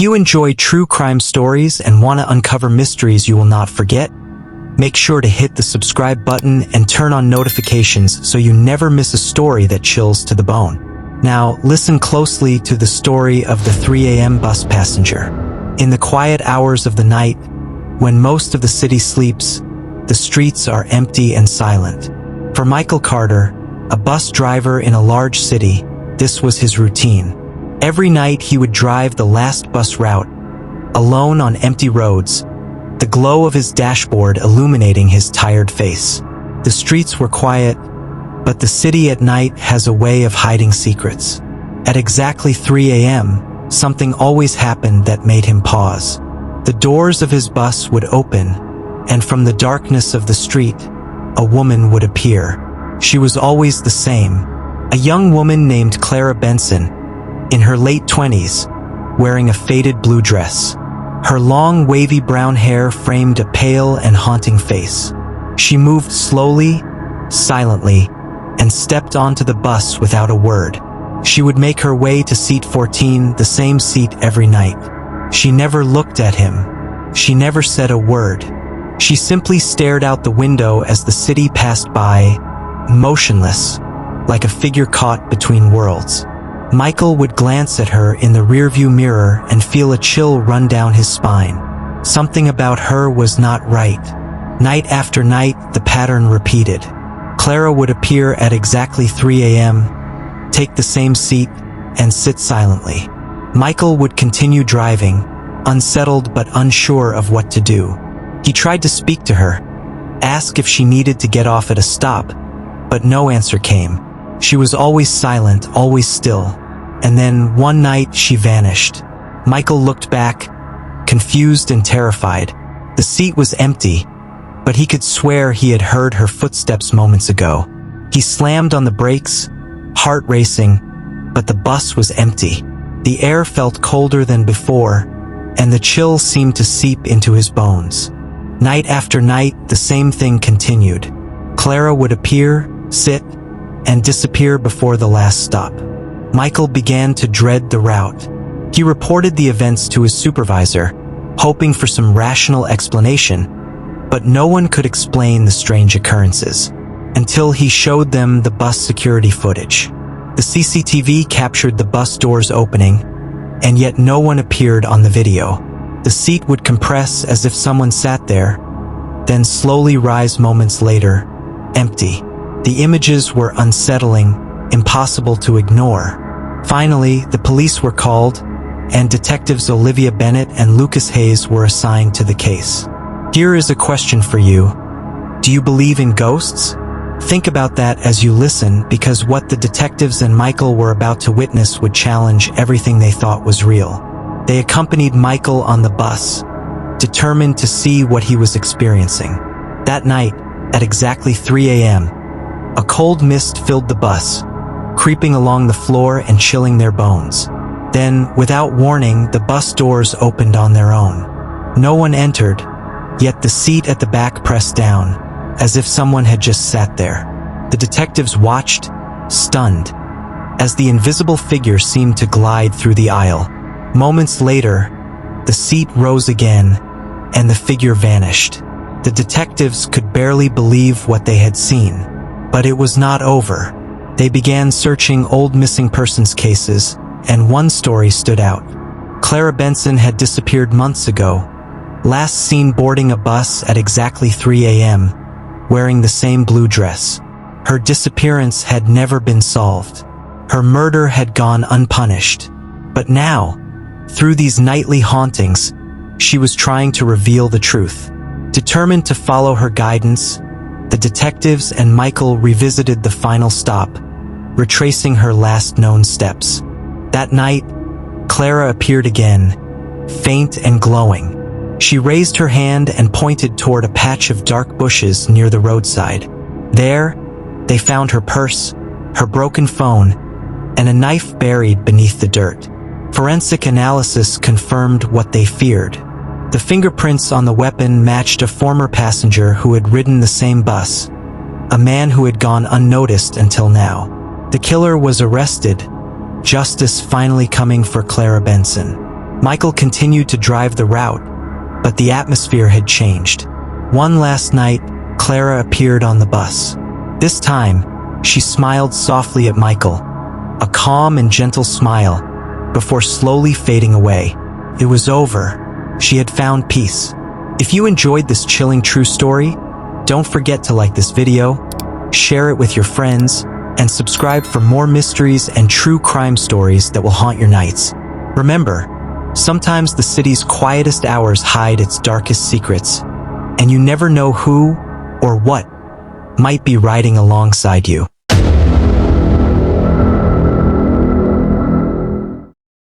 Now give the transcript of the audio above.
If you enjoy true crime stories and want to uncover mysteries you will not forget, make sure to hit the subscribe button and turn on notifications so you never miss a story that chills to the bone. Now, listen closely to the story of the 3 a.m. bus passenger. In the quiet hours of the night, when most of the city sleeps, the streets are empty and silent. For Michael Carter, a bus driver in a large city, this was his routine. Every night he would drive the last bus route, alone on empty roads, the glow of his dashboard illuminating his tired face. The streets were quiet, but the city at night has a way of hiding secrets. At exactly 3 a.m., something always happened that made him pause. The doors of his bus would open, and from the darkness of the street, a woman would appear. She was always the same, a young woman named Clara Benson, in her late 20s, wearing a faded blue dress. Her long, wavy brown hair framed a pale and haunting face. She moved slowly, silently, and stepped onto the bus without a word. She would make her way to seat 14, the same seat every night. She never looked at him. She never said a word. She simply stared out the window as the city passed by, motionless, like a figure caught between worlds. Michael would glance at her in the rearview mirror and feel a chill run down his spine. Something about her was not right. Night after night, the pattern repeated. Clara would appear at exactly 3 a.m., take the same seat, and sit silently. Michael would continue driving, unsettled but unsure of what to do. He tried to speak to her, ask if she needed to get off at a stop, but no answer came. She was always silent, always still. And then, one night, she vanished. Michael looked back, confused and terrified. The seat was empty, but he could swear he had heard her footsteps moments ago. He slammed on the brakes, heart racing, but the bus was empty. The air felt colder than before, and the chill seemed to seep into his bones. Night after night, the same thing continued. Clara would appear, sit, and disappear before the last stop. Michael began to dread the route. He reported the events to his supervisor, hoping for some rational explanation, but no one could explain the strange occurrences, until he showed them the bus security footage. The CCTV captured the bus doors opening, and yet no one appeared on the video. The seat would compress as if someone sat there, then slowly rise moments later, empty. The images were unsettling, impossible to ignore. Finally, the police were called, and detectives Olivia Bennett and Lucas Hayes were assigned to the case. Here is a question for you. Do you believe in ghosts? Think about that as you listen, because what the detectives and Michael were about to witness would challenge everything they thought was real. They accompanied Michael on the bus, determined to see what he was experiencing. That night, at exactly 3 a.m., a cold mist filled the bus, creeping along the floor and chilling their bones. Then, without warning, the bus doors opened on their own. No one entered, yet the seat at the back pressed down, as if someone had just sat there. The detectives watched, stunned, as the invisible figure seemed to glide through the aisle. Moments later, the seat rose again, and the figure vanished. The detectives could barely believe what they had seen. But it was not over. They began searching old missing persons cases, and one story stood out. Clara Benson had disappeared months ago, last seen boarding a bus at exactly 3 a.m., wearing the same blue dress. Her disappearance had never been solved. Her murder had gone unpunished. But now, through these nightly hauntings, she was trying to reveal the truth. Determined to follow her guidance, the detectives and Michael revisited the final stop, retracing her last known steps. That night, Clara appeared again, faint and glowing. She raised her hand and pointed toward a patch of dark bushes near the roadside. There, they found her purse, her broken phone, and a knife buried beneath the dirt. Forensic analysis confirmed what they feared. The fingerprints on the weapon matched a former passenger who had ridden the same bus, a man who had gone unnoticed until now. The killer was arrested, justice finally coming for Clara Benson. Michael continued to drive the route, but the atmosphere had changed. One last night, Clara appeared on the bus. This time, she smiled softly at Michael, a calm and gentle smile, before slowly fading away. It was over. She had found peace. If you enjoyed this chilling true story, don't forget to like this video, share it with your friends, and subscribe for more mysteries and true crime stories that will haunt your nights. Remember, sometimes the city's quietest hours hide its darkest secrets, and you never know who or what might be riding alongside you.